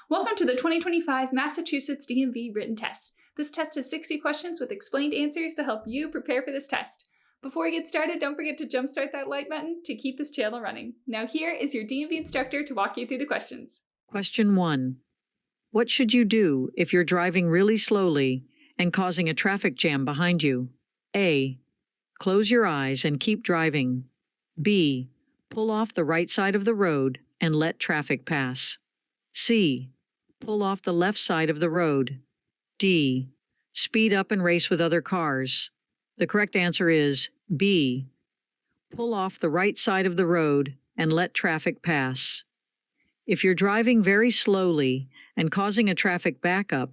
Welcome to the 2025 Massachusetts DMV written test. This test has 60 questions with explained answers to help you prepare for this test. Before we get started, don't forget to jumpstart that like button to keep this channel running. Now here is your DMV instructor to walk you through the questions. Question 1. What should you do if you're driving really slowly and causing a traffic jam behind you? A. Close your eyes and keep driving. B. Pull off the right side of the road and let traffic pass. C. Pull off the left side of the road. D. Speed up and race with other cars. The correct answer is B. Pull off the right side of the road and let traffic pass. If you're driving very slowly and causing a traffic backup,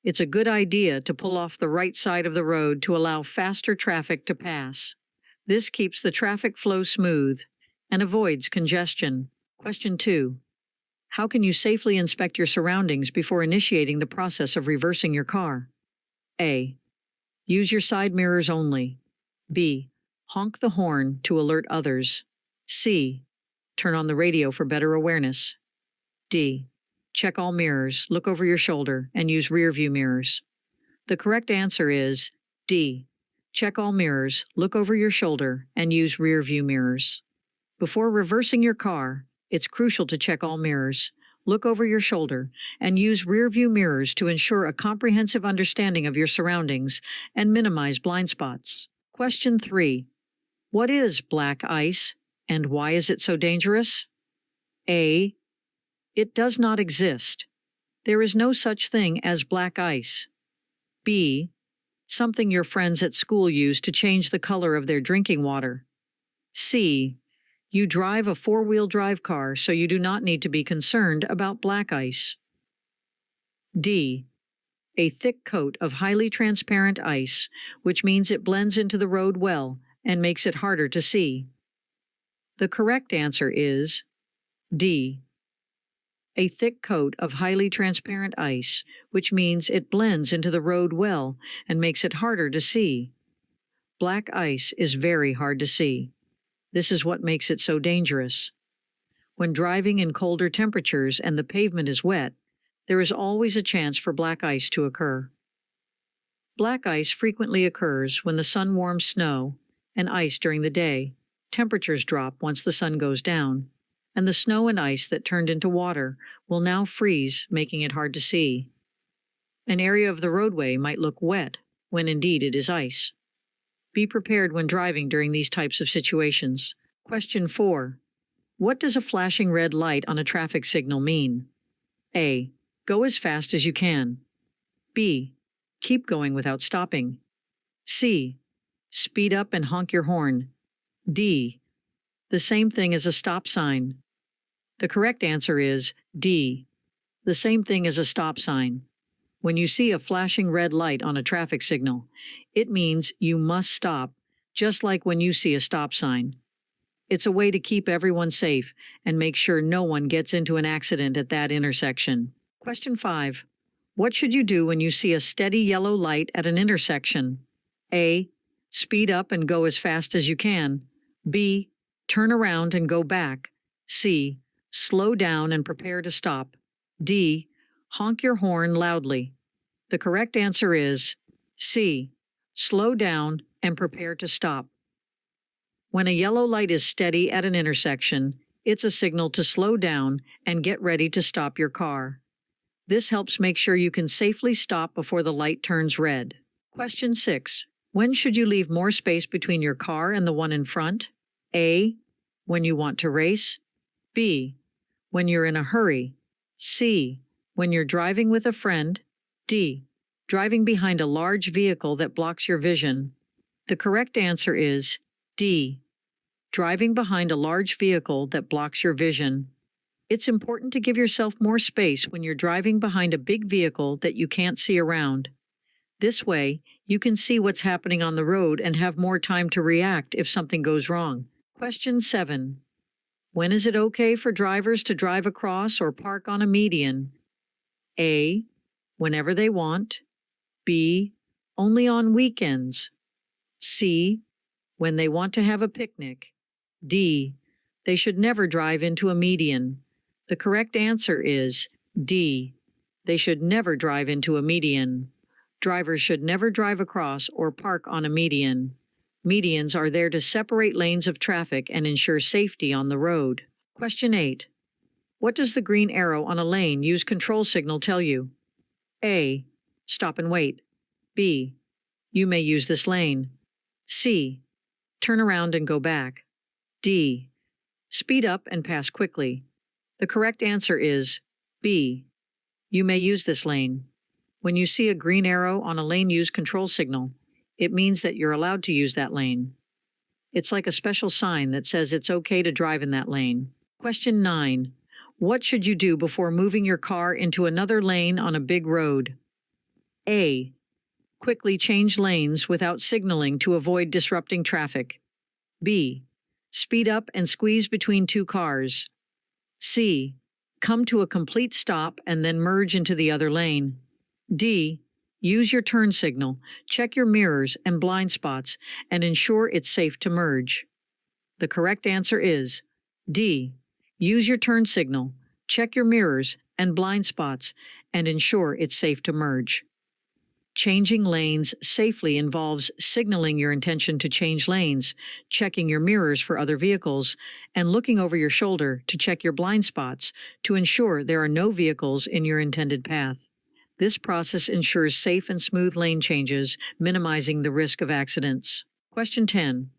it's a good idea to pull off the right side of the road to allow faster traffic to pass. This keeps the traffic flow smooth and avoids congestion. Question 2. How can you safely inspect your surroundings before initiating the process of reversing your car? A. Use your side mirrors only. B. Honk the horn to alert others. C. Turn on the radio for better awareness. D. Check all mirrors, look over your shoulder, and use rear-view mirrors. The correct answer is D. Check all mirrors, look over your shoulder, and use rear-view mirrors. Before reversing your car, it's crucial to check all mirrors, look over your shoulder, and use rear-view mirrors to ensure a comprehensive understanding of your surroundings and minimize blind spots. Question 3. What is black ice, and why is it so dangerous? A. It does not exist. There is no such thing as black ice. B. Something your friends at school use to change the color of their drinking water. C. You drive a four-wheel drive car, so you do not need to be concerned about black ice. D. A thick coat of highly transparent ice, which means it blends into the road well and makes it harder to see. The correct answer is D. A thick coat of highly transparent ice, which means it blends into the road well and makes it harder to see. Black ice is very hard to see. This is what makes it so dangerous. When driving in colder temperatures and the pavement is wet, there is always a chance for black ice to occur. Black ice frequently occurs when the sun warms snow and ice during the day. Temperatures drop once the sun goes down, and the snow and ice that turned into water will now freeze, making it hard to see. An area of the roadway might look wet when indeed it is ice. Be prepared when driving during these types of situations. Question 4. What does a flashing red light on a traffic signal mean? A. Go as fast as you can. B. Keep going without stopping. C. Speed up and honk your horn. D. The same thing as a stop sign. The correct answer is D. The same thing as a stop sign. When you see a flashing red light on a traffic signal, it means you must stop, just like when you see a stop sign. It's a way to keep everyone safe and make sure no one gets into an accident at that intersection. Question 5. What should you do when you see a steady yellow light at an intersection? A. Speed up and go as fast as you can. B. Turn around and go back. C. Slow down and prepare to stop. D. Honk your horn loudly. The correct answer is C. Slow down and prepare to stop. When a yellow light is steady at an intersection, it's a signal to slow down and get ready to stop your car. This helps make sure you can safely stop before the light turns red. Question 6. When should you leave more space between your car and the one in front? A. When you want to race. B. When you're in a hurry. C. When you're driving with a friend. D. Driving behind a large vehicle that blocks your vision. The correct answer is D. Driving behind a large vehicle that blocks your vision. It's important to give yourself more space when you're driving behind a big vehicle that you can't see around. This way, you can see what's happening on the road and have more time to react if something goes wrong. Question 7. When is it okay for drivers to drive across or park on a median? A. Whenever they want. B. Only on weekends. C. When they want to have a picnic. D. They should never drive into a median. The correct answer is D. They should never drive into a median. Drivers should never drive across or park on a median. Medians are there to separate lanes of traffic and ensure safety on the road. Question 8. What does the green arrow on a lane use control signal tell you? A. Stop and wait. B. You may use this lane. C. Turn around and go back. D. Speed up and pass quickly. The correct answer is B. You may use this lane. When you see a green arrow on a lane use control signal, it means that you're allowed to use that lane. It's like a special sign that says it's okay to drive in that lane. Question 9. What should you do before moving your car into another lane on a big road? A. Quickly change lanes without signaling to avoid disrupting traffic. B. Speed up and squeeze between two cars. C. Come to a complete stop and then merge into the other lane. D. Use your turn signal, check your mirrors and blind spots, and ensure it's safe to merge. The correct answer is D. Use your turn signal, check your mirrors and blind spots, and ensure it's safe to merge. Changing lanes safely involves signaling your intention to change lanes, checking your mirrors for other vehicles, and looking over your shoulder to check your blind spots to ensure there are no vehicles in your intended path. This process ensures safe and smooth lane changes, minimizing the risk of accidents. Question 10.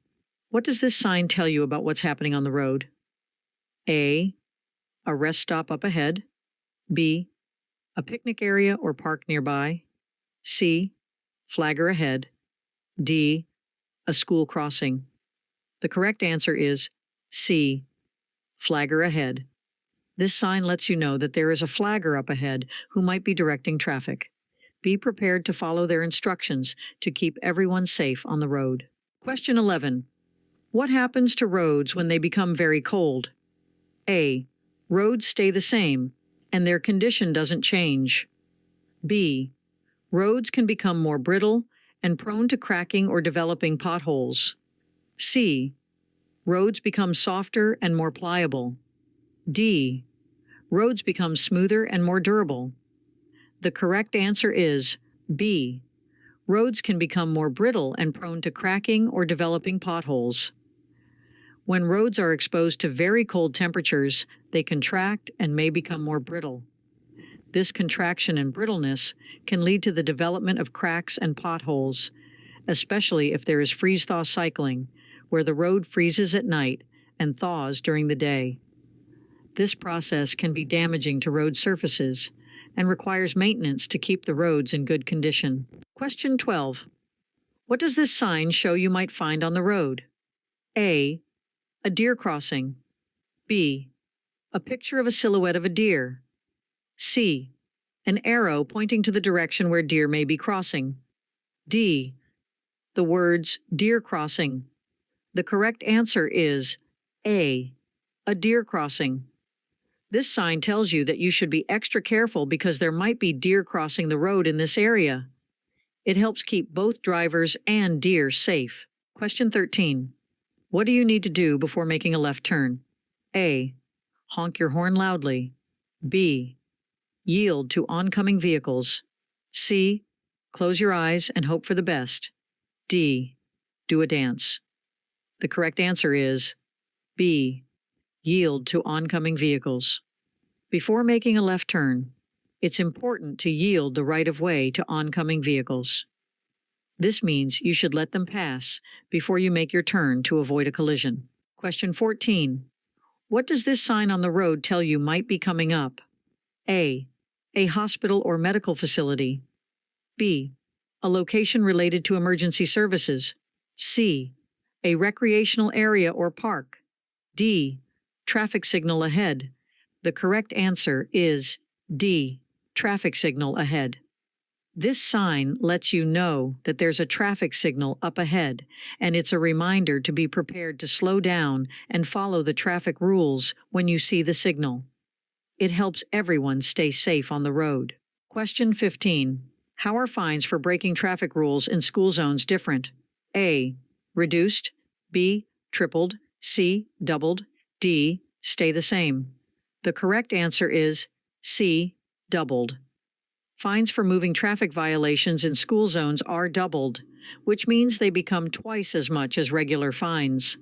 What does this sign tell you about what's happening on the road? A. A rest stop up ahead. B. A picnic area or park nearby. C. Flagger ahead. D. A school crossing. The correct answer is C. Flagger ahead. This sign lets you know that there is a flagger up ahead who might be directing traffic. Be prepared to follow their instructions to keep everyone safe on the road. Question 11. What happens to roads when they become very cold? A. Roads stay the same, and their condition doesn't change. B. Roads can become more brittle and prone to cracking or developing potholes. C. Roads become softer and more pliable. D. Roads become smoother and more durable. The correct answer is B. Roads can become more brittle and prone to cracking or developing potholes. When roads are exposed to very cold temperatures, they contract and may become more brittle. This contraction and brittleness can lead to the development of cracks and potholes, especially if there is freeze-thaw cycling, where the road freezes at night and thaws during the day. This process can be damaging to road surfaces and requires maintenance to keep the roads in good condition. Question 12. What does this sign show you might find on the road? A. A deer crossing. B. A picture of a silhouette of a deer. C. An arrow pointing to the direction where deer may be crossing. D. The words deer crossing. The correct answer is A. A deer crossing. This sign tells you that you should be extra careful because there might be deer crossing the road in this area. It helps keep both drivers and deer safe. Question 13. What do you need to do before making a left turn? A. Honk your horn loudly. B. Yield to oncoming vehicles. C. Close your eyes and hope for the best. D. Do a dance. The correct answer is B. Yield to oncoming vehicles. Before making a left turn, it's important to yield the right-of-way to oncoming vehicles. This means you should let them pass before you make your turn to avoid a collision. Question 14. What does this sign on the road tell you might be coming up? A. A hospital or medical facility. B. A location related to emergency services. C. A recreational area or park. D. Traffic signal ahead. The correct answer is D. Traffic signal ahead. This sign lets you know that there's a traffic signal up ahead, and it's a reminder to be prepared to slow down and follow the traffic rules when you see the signal. It helps everyone stay safe on the road. Question 15. How are fines for breaking traffic rules in school zones different? A. Reduced. B. Tripled. C. Doubled. D. Stay the same. The correct answer is C. doubled. Fines for moving traffic violations in school zones are doubled, which means they become twice as much as regular fines.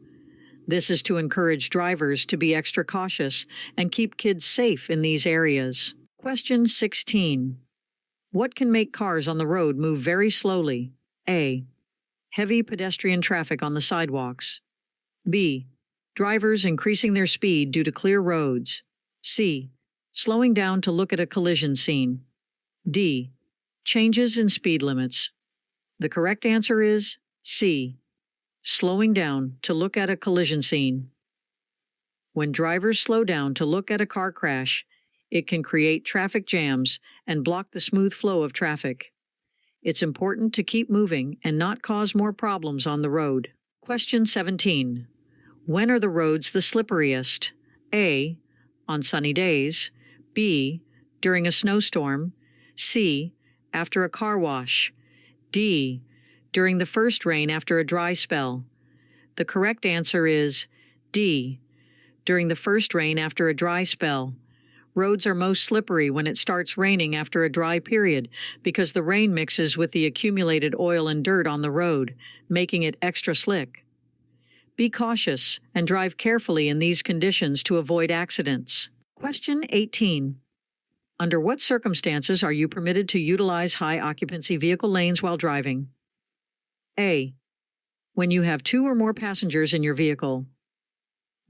This is to encourage drivers to be extra cautious and keep kids safe in these areas. Question 16. What can make cars on the road move very slowly? A. Heavy pedestrian traffic on the sidewalks. B. Drivers increasing their speed due to clear roads. C. Slowing down to look at a collision scene. D. Changes in speed limits. The correct answer is C. Slowing down to look at a collision scene. When drivers slow down to look at a car crash, it can create traffic jams and block the smooth flow of traffic. It's important to keep moving and not cause more problems on the road. Question 17. When are the roads the slipperiest? A. On sunny days. B. During a snowstorm. C. After a car wash. D. During the first rain after a dry spell. The correct answer is D. During the first rain after a dry spell. Roads are most slippery when it starts raining after a dry period because the rain mixes with the accumulated oil and dirt on the road, making it extra slick. Be cautious and drive carefully in these conditions to avoid accidents. Question 18. Under what circumstances are you permitted to utilize high-occupancy vehicle lanes while driving? A. When you have 2 or more passengers in your vehicle.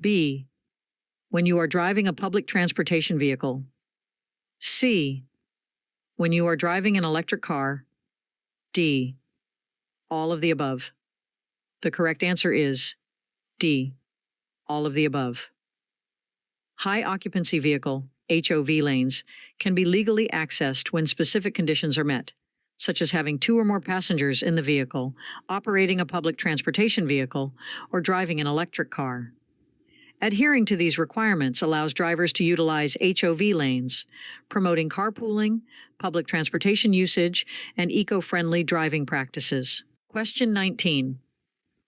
B. When you are driving a public transportation vehicle. C. When you are driving an electric car. D. All of the above. The correct answer is D. All of the above. High-occupancy vehicle, HOV lanes, can be legally accessed when specific conditions are met, such as having 2 or more passengers in the vehicle, operating a public transportation vehicle, or driving an electric car. Adhering to these requirements allows drivers to utilize HOV lanes, promoting carpooling, public transportation usage, and eco-friendly driving practices. Question 19.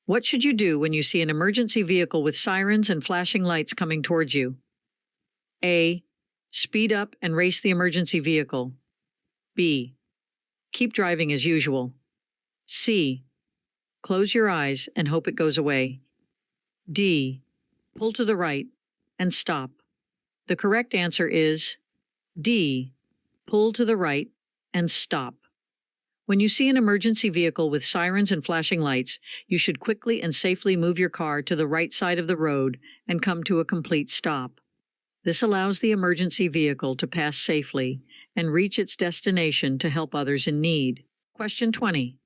What should you do when you see an emergency vehicle with sirens and flashing lights coming towards you? A. Speed up and race the emergency vehicle. B. Keep driving as usual. C. Close your eyes and hope it goes away. D. Pull to the right and stop. The correct answer is D. Pull to the right and stop. When you see an emergency vehicle with sirens and flashing lights, you should quickly and safely move your car to the right side of the road and come to a complete stop. This allows the emergency vehicle to pass safely and reach its destination to help others in need. Question 20.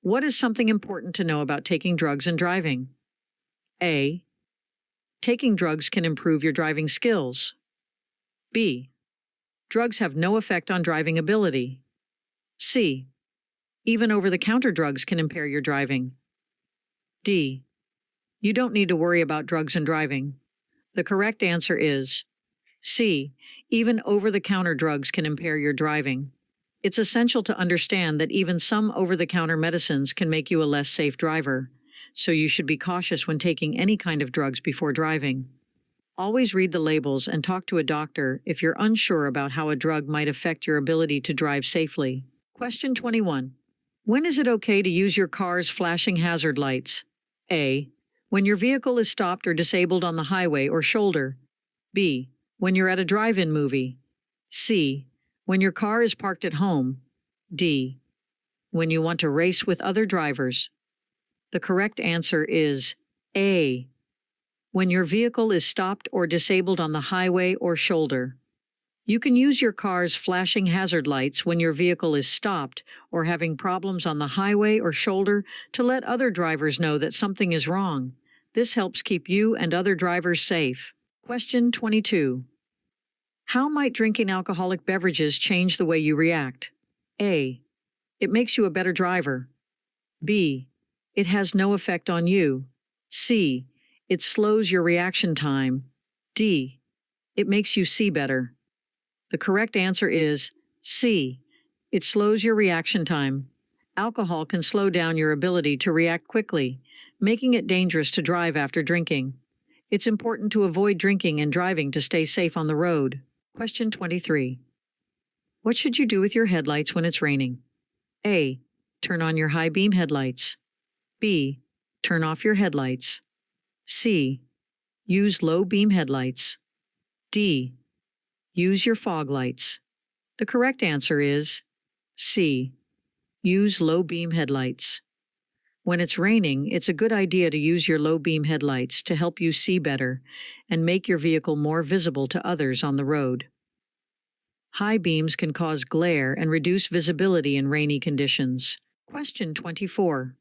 What is something important to know about taking drugs and driving? A. Taking drugs can improve your driving skills. B. Drugs have no effect on driving ability. C. Even over-the-counter drugs can impair your driving. D. You don't need to worry about drugs and driving. The correct answer is C. Even over-the-counter drugs can impair your driving. It's essential to understand that even some over-the-counter medicines can make you a less safe driver, so you should be cautious when taking any kind of drugs before driving. Always read the labels and talk to a doctor if you're unsure about how a drug might affect your ability to drive safely. Question 21. When is it okay to use your car's flashing hazard lights? A. When your vehicle is stopped or disabled on the highway or shoulder. B. When you're at a drive-in movie. C. When your car is parked at home. D. When you want to race with other drivers. The correct answer is A. When your vehicle is stopped or disabled on the highway or shoulder. You can use your car's flashing hazard lights when your vehicle is stopped or having problems on the highway or shoulder to let other drivers know that something is wrong. This helps keep you and other drivers safe. Question 22. How might drinking alcoholic beverages change the way you react? A. It makes you a better driver. B. It has no effect on you. C. It slows your reaction time. D. It makes you see better. The correct answer is C. It slows your reaction time. Alcohol can slow down your ability to react quickly, making it dangerous to drive after drinking. It's important to avoid drinking and driving to stay safe on the road. Question 23. What should you do with your headlights when it's raining? A. Turn on your high beam headlights. B. Turn off your headlights. C. Use low beam headlights. D. Use your fog lights. The correct answer is C. Use low beam headlights. When it's raining, it's a good idea to use your low beam headlights to help you see better and make your vehicle more visible to others on the road. High beams can cause glare and reduce visibility in rainy conditions. Question 24.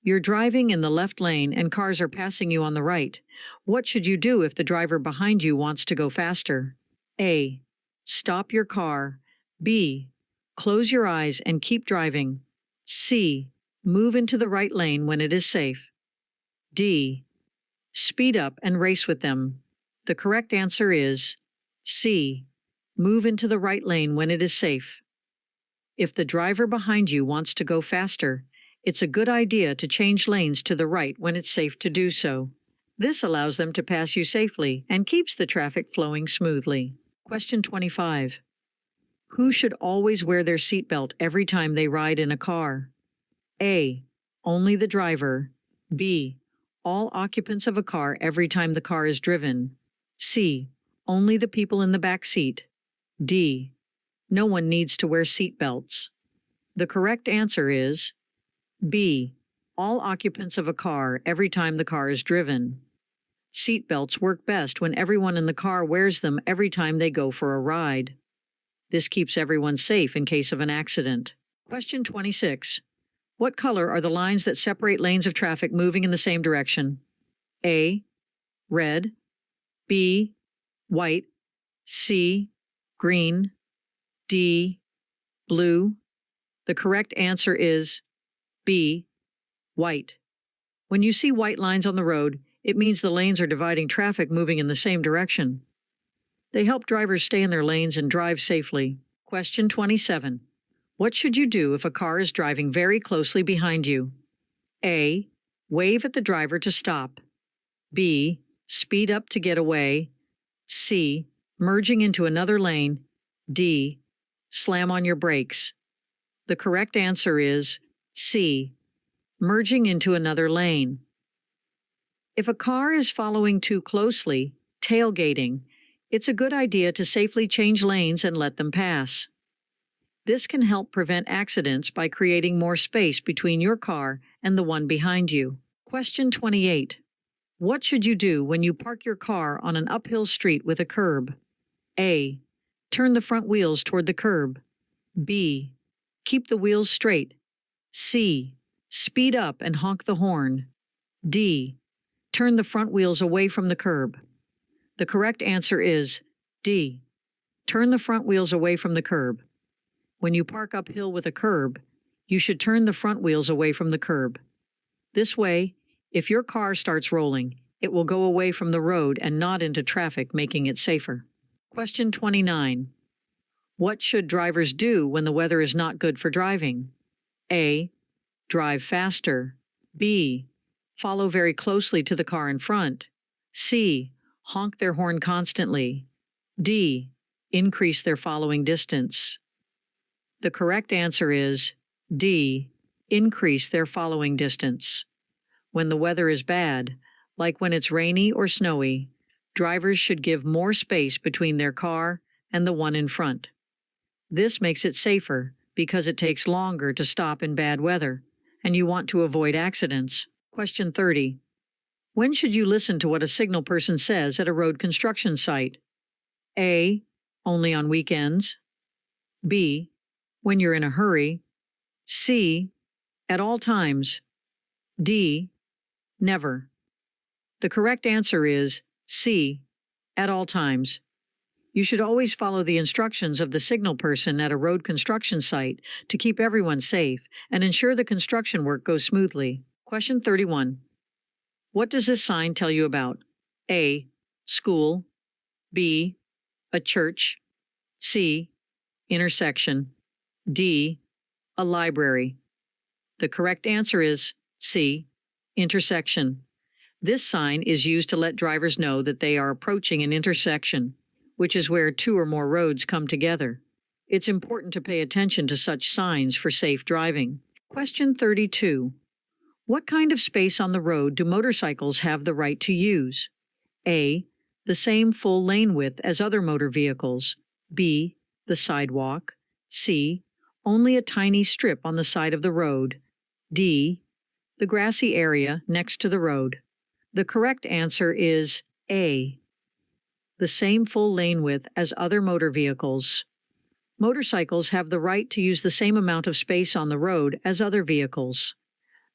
You're driving in the left lane and cars are passing you on the right. What should you do if the driver behind you wants to go faster? A. Stop your car. B. Close your eyes and keep driving. C. Move into the right lane when it is safe. D. Speed up and race with them. The correct answer is C. Move into the right lane when it is safe. If the driver behind you wants to go faster, it's a good idea to change lanes to the right when it's safe to do so. This allows them to pass you safely and keeps the traffic flowing smoothly. Question 25. Who should always wear their seatbelt every time they ride in a car? A. Only the driver. B. All occupants of a car every time the car is driven. C. Only the people in the back seat. D. No one needs to wear seatbelts. The correct answer is B. All occupants of a car every time the car is driven. Seatbelts work best when everyone in the car wears them every time they go for a ride. This keeps everyone safe in case of an accident. Question 26. What color are the lines that separate lanes of traffic moving in the same direction? A. Red. B. White. C. Green. D. Blue. The correct answer is B. White. When you see white lines on the road, it means the lanes are dividing traffic moving in the same direction. They help drivers stay in their lanes and drive safely. Question 27. What should you do if a car is driving very closely behind you? A. Wave at the driver to stop. B. Speed up to get away. C. Merging into another lane. D. Slam on your brakes. The correct answer is C. Merging into another lane. If a car is following too closely, tailgating, it's a good idea to safely change lanes and let them pass. This can help prevent accidents by creating more space between your car and the one behind you. Question 28. What should you do when you park your car on an uphill street with a curb? A. Turn the front wheels toward the curb. B. Keep the wheels straight. C. Speed up and honk the horn. D. Turn the front wheels away from the curb. The correct answer is D. Turn the front wheels away from the curb. When you park uphill with a curb, you should turn the front wheels away from the curb. This way, if your car starts rolling, it will go away from the road and not into traffic, making it safer. Question 29. What should drivers do when the weather is not good for driving? A. Drive faster. B. Follow very closely to the car in front. C. Honk their horn constantly. D. Increase their following distance. The correct answer is D. Increase their following distance. When the weather is bad, like when it's rainy or snowy, drivers should give more space between their car and the one in front. This makes it safer because it takes longer to stop in bad weather, and you want to avoid accidents. Question 30. When should you listen to what a signal person says at a road construction site? A. Only on weekends. B. When you're in a hurry. C. At all times. D. Never. The correct answer is C. At all times. You should always follow the instructions of the signal person at a road construction site to keep everyone safe and ensure the construction work goes smoothly. Question 31. What does this sign tell you about? A. School. B. A church. C. Intersection. D. A library. The correct answer is C. Intersection. This sign is used to let drivers know that they are approaching an intersection. which is where two or more roads come together. It's important to pay attention to such signs for safe driving. Question 32. What kind of space on the road do motorcycles have the right to use? A. The same full lane width as other motor vehicles. B. The sidewalk. C. Only a tiny strip on the side of the road. D. The grassy area next to the road. The correct answer is A. The same full lane width as other motor vehicles. Motorcycles have the right to use the same amount of space on the road as other vehicles.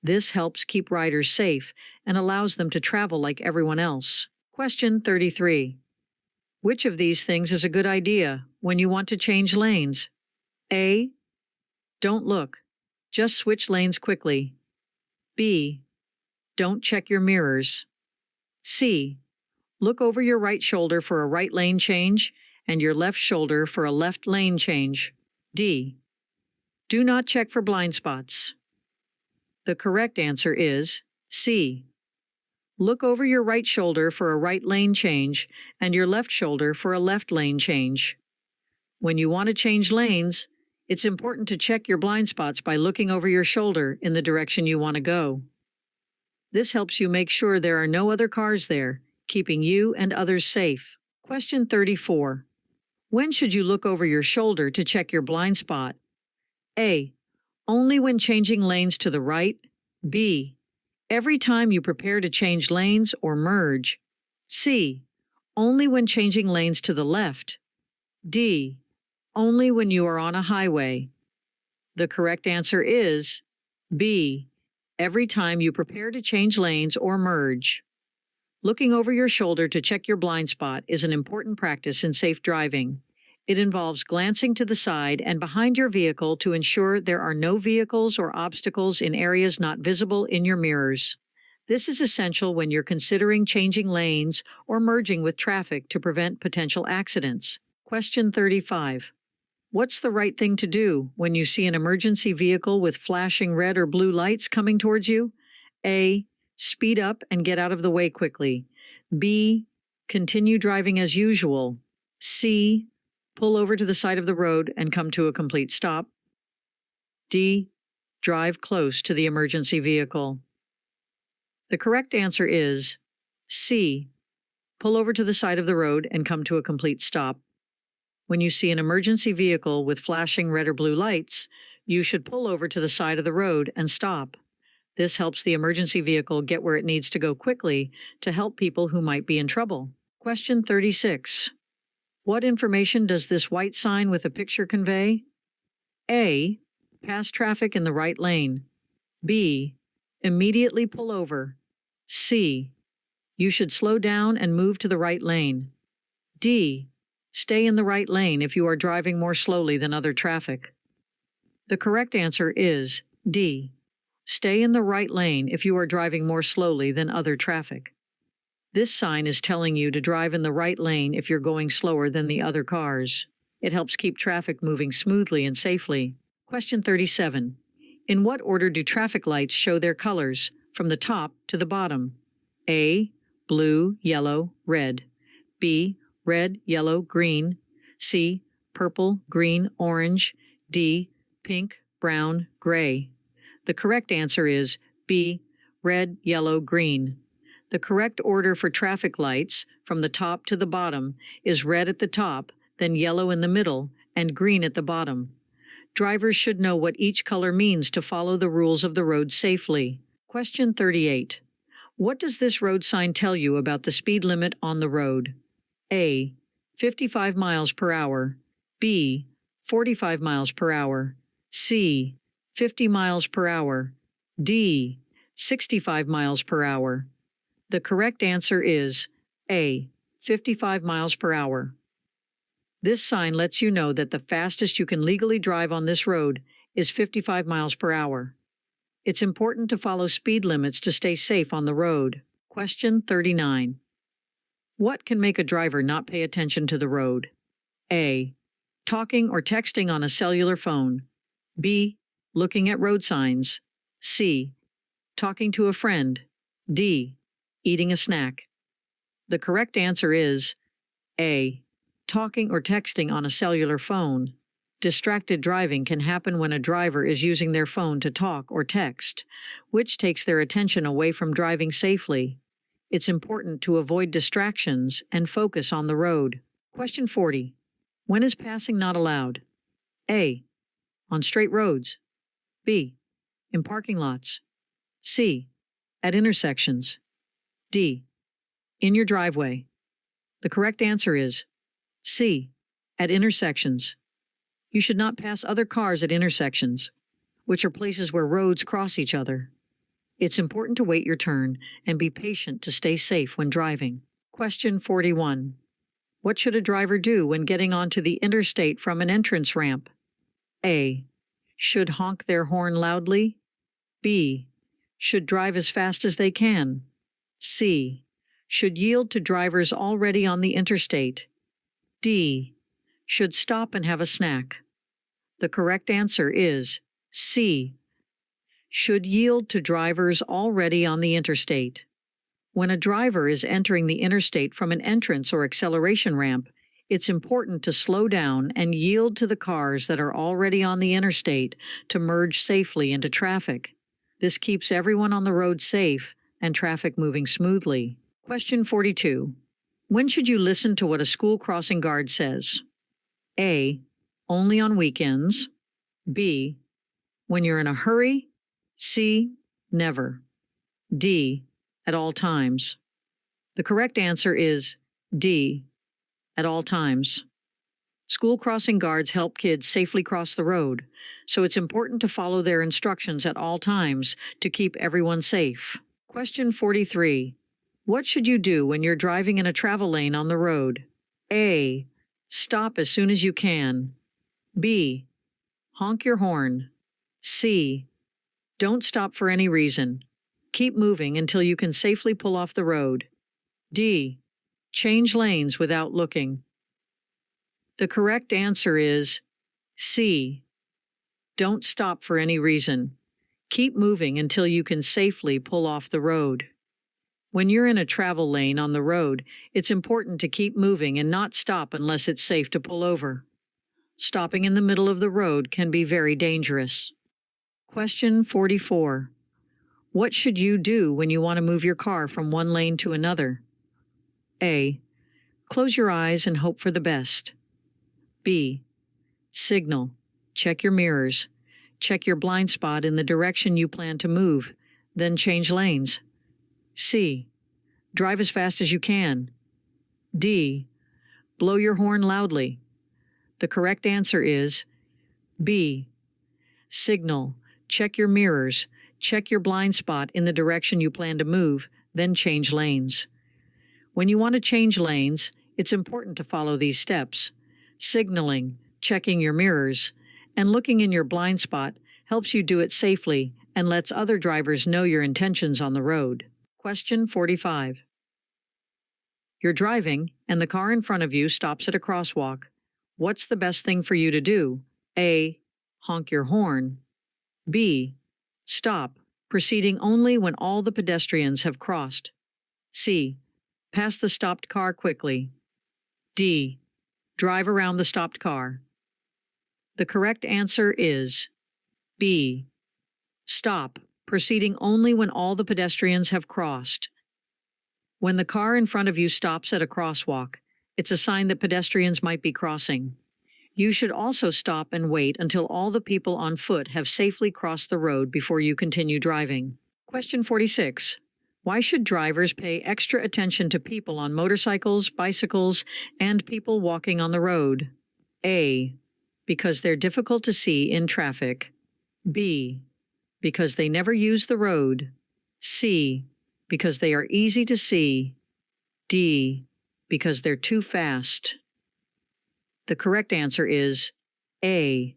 This helps keep riders safe and allows them to travel like everyone else. Question 33. Which of these things is a good idea when you want to change lanes? A. Don't look. Just switch lanes quickly. B. Don't check your mirrors. C. Look over your right shoulder for a right lane change and your left shoulder for a left lane change. D. Do not check for blind spots. The correct answer is C. Look over your right shoulder for a right lane change and your left shoulder for a left lane change. When you want to change lanes, it's important to check your blind spots by looking over your shoulder in the direction you want to go. This helps you make sure there are no other cars there, keeping you and others safe. Question 34. When should you look over your shoulder to check your blind spot? A. Only when changing lanes to the right. B. Every time you prepare to change lanes or merge. C. Only when changing lanes to the left. D. Only when you are on a highway. The correct answer is B. Every time you prepare to change lanes or merge. Looking over your shoulder to check your blind spot is an important practice in safe driving. It involves glancing to the side and behind your vehicle to ensure there are no vehicles or obstacles in areas not visible in your mirrors. This is essential when you're considering changing lanes or merging with traffic to prevent potential accidents. Question 35. What's the right thing to do when you see an emergency vehicle with flashing red or blue lights coming towards you? A. Speed up and get out of the way quickly. B. Continue driving as usual. C. Pull over to the side of the road and come to a complete stop. D. Drive close to the emergency vehicle. The correct answer is C. Pull over to the side of the road and come to a complete stop. When you see an emergency vehicle with flashing red or blue lights, you should pull over to the side of the road and stop. This helps the emergency vehicle get where it needs to go quickly to help people who might be in trouble. Question 36. What information does this white sign with a picture convey? A. Pass traffic in the right lane. B. Immediately pull over. C. You should slow down and move to the right lane. D. Stay in the right lane if you are driving more slowly than other traffic. The correct answer is D. Stay in the right lane if you are driving more slowly than other traffic. This sign is telling you to drive in the right lane if you're going slower than the other cars. It helps keep traffic moving smoothly and safely. Question 37. In what order do traffic lights show their colors, from the top to the bottom? A. Blue, yellow, red. B. Red, yellow, green. C. Purple, green, orange. D. Pink, brown, gray. The correct answer is B. Red, yellow, green. The correct order for traffic lights, from the top to the bottom, is red at the top, then yellow in the middle, and green at the bottom. Drivers should know what each color means to follow the rules of the road safely. Question 38. What does this road sign tell you about the speed limit on the road? A. 55 miles per hour. B. 45 miles per hour. C. 50 miles per hour. D. 65 miles per hour. The correct answer is A. 55 miles per hour. This sign lets you know that the fastest you can legally drive on this road is 55 miles per hour. It's important to follow speed limits to stay safe on the road. Question 39. What can make a driver not pay attention to the road? A. Talking or texting on a cellular phone. B. Looking at road signs. C. Talking to a friend. D. Eating a snack. The correct answer is A. talking or texting on a cellular phone. Distracted driving can happen when a driver is using their phone to talk or text, which takes their attention away from driving safely. It's important to avoid distractions and focus on the road. Question 40. When is passing not allowed? A. On straight roads. B. In parking lots. C. At intersections. D. In your driveway. The correct answer is C. At intersections. You should not pass other cars at intersections, which are places where roads cross each other. It's important to wait your turn and be patient to stay safe when driving. Question 41. What should a driver do when getting onto the interstate from an entrance ramp? A. Should honk their horn loudly. B. Should drive as fast as they can. C. Should yield to drivers already on the interstate. D. Should stop and have a snack. The correct answer is C. Should yield to drivers already on the interstate. When a driver is entering the interstate from an entrance or acceleration ramp, it's important to slow down and yield to the cars that are already on the interstate to merge safely into traffic. This keeps everyone on the road safe and traffic moving smoothly. Question 42. When should you listen to what a school crossing guard says? A. Only on weekends. B. When you're in a hurry. C. Never. D. At all times. The correct answer is D. At all times. School crossing guards help kids safely cross the road, so it's important to follow their instructions at all times to keep everyone safe. Question 43. What should you do when you're driving in a travel lane on the road? A. Stop as soon as you can. B. Honk your horn. C. Don't stop for any reason. Keep moving until you can safely pull off the road. D. Change lanes without looking. The correct answer is C. Don't stop for any reason. Keep moving until you can safely pull off the road. When you're in a travel lane on the road, it's important to keep moving and not stop unless it's safe to pull over. Stopping in the middle of the road can be very dangerous. Question 44. What should you do when you want to move your car from one lane to another? A. Close your eyes and hope for the best. B. Signal. Check your mirrors. Check your blind spot in the direction you plan to move, then change lanes. C. Drive as fast as you can. D. Blow your horn loudly. The correct answer is B. Signal. Check your mirrors. Check your blind spot in the direction you plan to move, then change lanes. When you want to change lanes, it's important to follow these steps. Signaling, checking your mirrors, and looking in your blind spot helps you do it safely and lets other drivers know your intentions on the road. Question 45. You're driving, and the car in front of you stops at a crosswalk. What's the best thing for you to do? A. Honk your horn. B. Stop, proceeding only when all the pedestrians have crossed. C. Pass the stopped car quickly. D. Drive around the stopped car. The correct answer is B. Stop, proceeding only when all the pedestrians have crossed. When the car in front of you stops at a crosswalk, it's a sign that pedestrians might be crossing. You should also stop and wait until all the people on foot have safely crossed the road before you continue driving. Question 46. Why should drivers pay extra attention to people on motorcycles, bicycles, and people walking on the road? A. Because they're difficult to see in traffic. B. Because they never use the road. C. Because they are easy to see. D. Because they're too fast. The correct answer is A.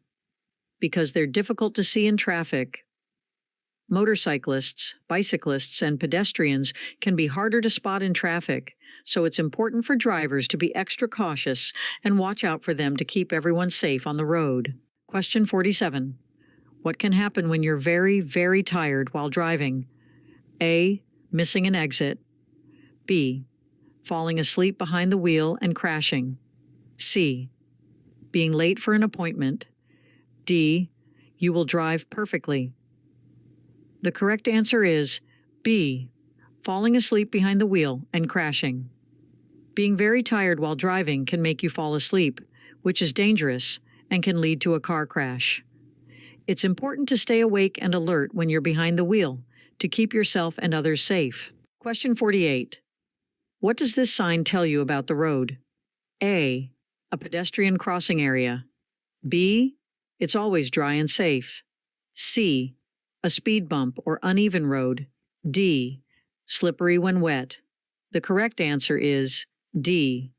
Because they're difficult to see in traffic. Motorcyclists, bicyclists, and pedestrians can be harder to spot in traffic, so it's important for drivers to be extra cautious and watch out for them to keep everyone safe on the road. Question 47. What can happen when you're very, very tired while driving? A. Missing an exit. B. Falling asleep behind the wheel and crashing. C. Being late for an appointment. D. You will drive perfectly. The correct answer is B. Falling asleep behind the wheel and crashing. Being very tired while driving can make you fall asleep, which is dangerous and can lead to a car crash. It's important to stay awake and alert when you're behind the wheel to keep yourself and others safe. Question 48. What does this sign tell you about the road? A. A pedestrian crossing area. B. It's always dry and safe. C. A speed bump or uneven road. D. Slippery when wet. The correct answer is D.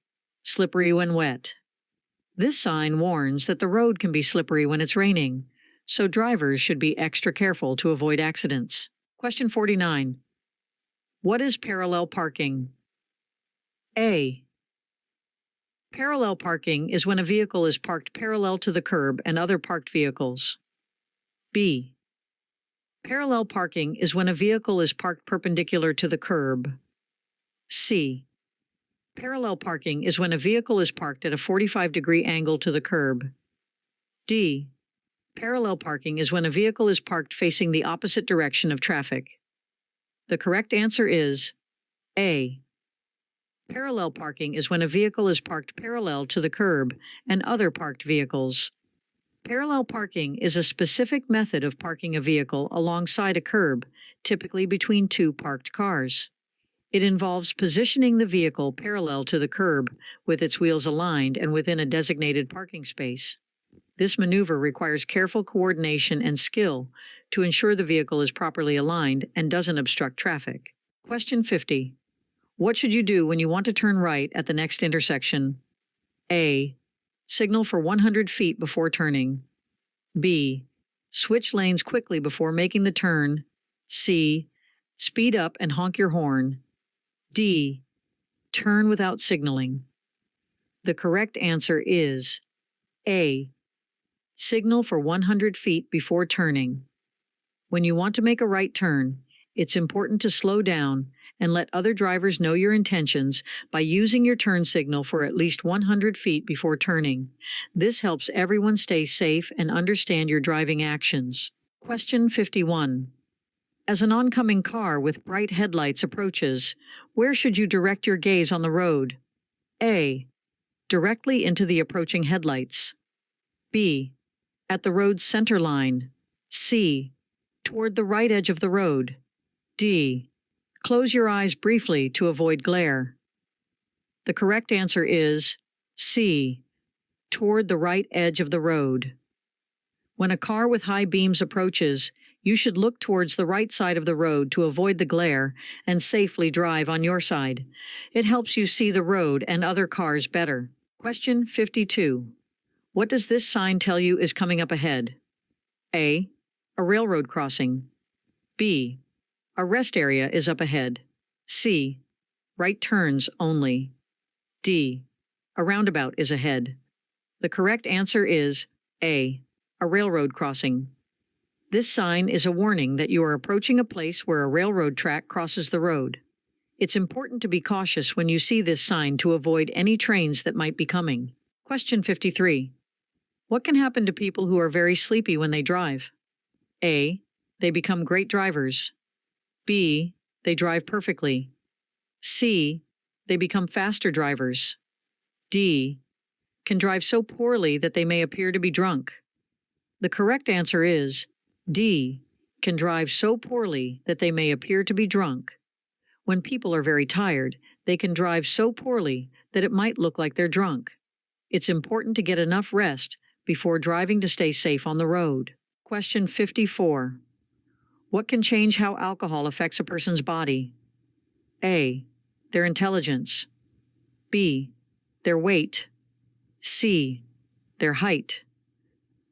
Slippery when wet. This sign warns that the road can be slippery when it's raining, so drivers should be extra careful to avoid accidents. Question 49. What is parallel parking? A. Parallel parking is when a vehicle is parked parallel to the curb and other parked vehicles. B. Parallel parking is when a vehicle is parked perpendicular to the curb. C. Parallel parking is when a vehicle is parked at a 45-degree angle to the curb. D. Parallel parking is when a vehicle is parked facing the opposite direction of traffic. The correct answer is A. Parallel parking is when a vehicle is parked parallel to the curb and other parked vehicles. Parallel parking is a specific method of parking a vehicle alongside a curb, typically between two parked cars. It involves positioning the vehicle parallel to the curb with its wheels aligned and within a designated parking space. This maneuver requires careful coordination and skill to ensure the vehicle is properly aligned and doesn't obstruct traffic. Question 50. What should you do when you want to turn right at the next intersection? A. Signal for 100 feet before turning. B. Switch lanes quickly before making the turn. C. Speed up and honk your horn. D. Turn without signaling. The correct answer is A. Signal for 100 feet before turning. When you want to make a right turn, it's important to slow down and let other drivers know your intentions by using your turn signal for at least 100 feet before turning. This helps everyone stay safe and understand your driving actions. Question 51. As an oncoming car with bright headlights approaches, where should you direct your gaze on the road? A. Directly into the approaching headlights. B. At the road's center line. C. Toward the right edge of the road. D. Close your eyes briefly to avoid glare. The correct answer is C. Toward the right edge of the road. When a car with high beams approaches, you should look towards the right side of the road to avoid the glare and safely drive on your side. It helps you see the road and other cars better. Question 52. What does this sign tell you is coming up ahead? A. A railroad crossing. B. A rest area is up ahead. C. Right turns only. D. A roundabout is ahead. The correct answer is A. A railroad crossing. This sign is a warning that you are approaching a place where a railroad track crosses the road. It's important to be cautious when you see this sign to avoid any trains that might be coming. Question 53. What can happen to people who are very sleepy when they drive? A. They become great drivers. B. They drive perfectly. C. They become faster drivers. D. Can drive so poorly that they may appear to be drunk. The correct answer is D. Can drive so poorly that they may appear to be drunk. When people are very tired, they can drive so poorly that it might look like they're drunk. It's important to get enough rest before driving to stay safe on the road. Question 54. What can change how alcohol affects a person's body? A. Their intelligence. B. Their weight. C. Their height.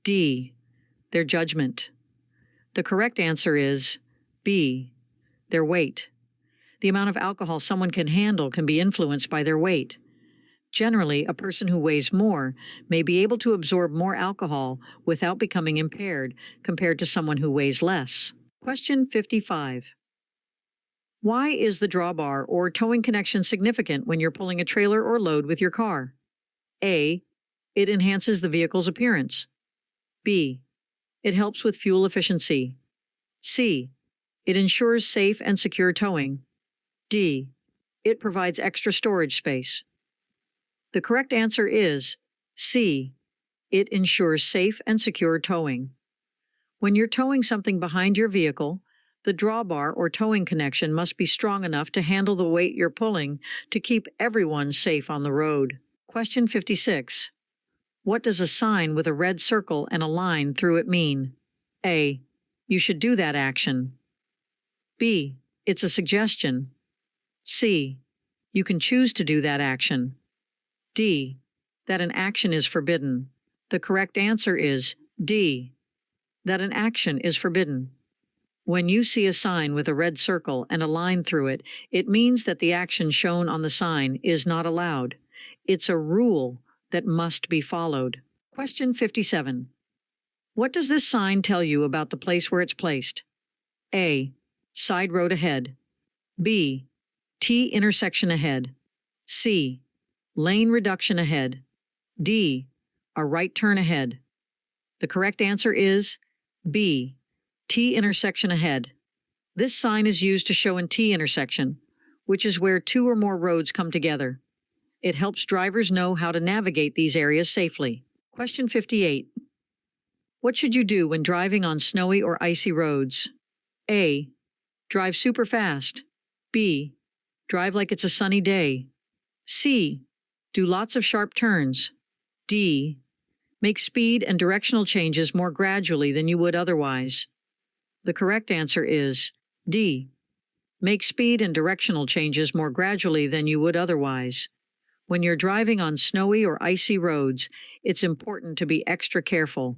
D. Their judgment. The correct answer is B. Their weight. The amount of alcohol someone can handle can be influenced by their weight. Generally, a person who weighs more may be able to absorb more alcohol without becoming impaired compared to someone who weighs less. Question 55. Why is the drawbar or towing connection significant when you're pulling a trailer or load with your car? A. It enhances the vehicle's appearance. B. It helps with fuel efficiency. C. It ensures safe and secure towing. D. It provides extra storage space. The correct answer is C. It ensures safe and secure towing. When you're towing something behind your vehicle, the drawbar or towing connection must be strong enough to handle the weight you're pulling to keep everyone safe on the road. Question 56. What does a sign with a red circle and a line through it mean? A. You should do that action. B. It's a suggestion. C. You can choose to do that action. D. That an action is forbidden. The correct answer is D. That an action is forbidden. When you see a sign with a red circle and a line through it, it means that the action shown on the sign is not allowed. It's a rule that must be followed. Question 57. What does this sign tell you about the place where it's placed? A. Side road ahead. B. T intersection ahead. C. Lane reduction ahead. D. A right turn ahead. The correct answer is B. T intersection ahead. This sign is used to show an T intersection, which is where two or more roads come together. It helps drivers know how to navigate these areas safely. Question 58. What should you do when driving on snowy or icy roads? A. Drive super fast. B. Drive like it's a sunny day. C. Do lots of sharp turns. D. Make speed and directional changes more gradually than you would otherwise. The correct answer is D. Make speed and directional changes more gradually than you would otherwise. When you're driving on snowy or icy roads, it's important to be extra careful.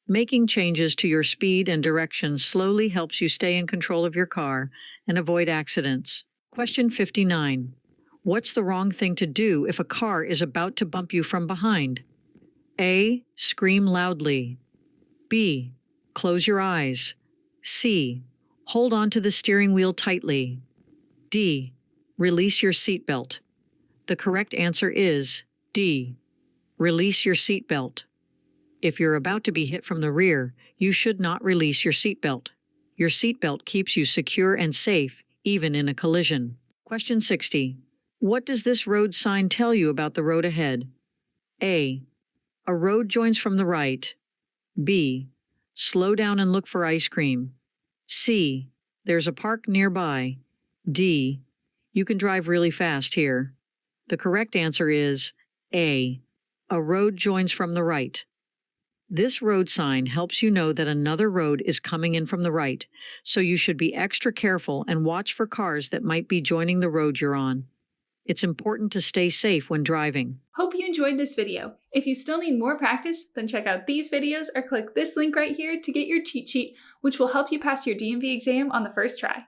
Making changes to your speed and direction slowly helps you stay in control of your car and avoid accidents. Question 59. What's the wrong thing to do if a car is about to bump you from behind? A. Scream loudly. B. Close your eyes. C. Hold on to the steering wheel tightly. D. Release your seatbelt. The correct answer is D. Release your seatbelt. If you're about to be hit from the rear, you should not release your seatbelt. Your seatbelt keeps you secure and safe, even in a collision. Question 60. What does this road sign tell you about the road ahead? A. A road joins from the right. B. Slow down and look for ice cream. C. There's a park nearby. D. You can drive really fast here. The correct answer is A. A road joins from the right. This road sign helps you know that another road is coming in from the right, so you should be extra careful and watch for cars that might be joining the road you're on. It's important to stay safe when driving. Hope you enjoyed this video. If you still need more practice, then check out these videos or click this link right here to get your cheat sheet, which will help you pass your DMV exam on the first try.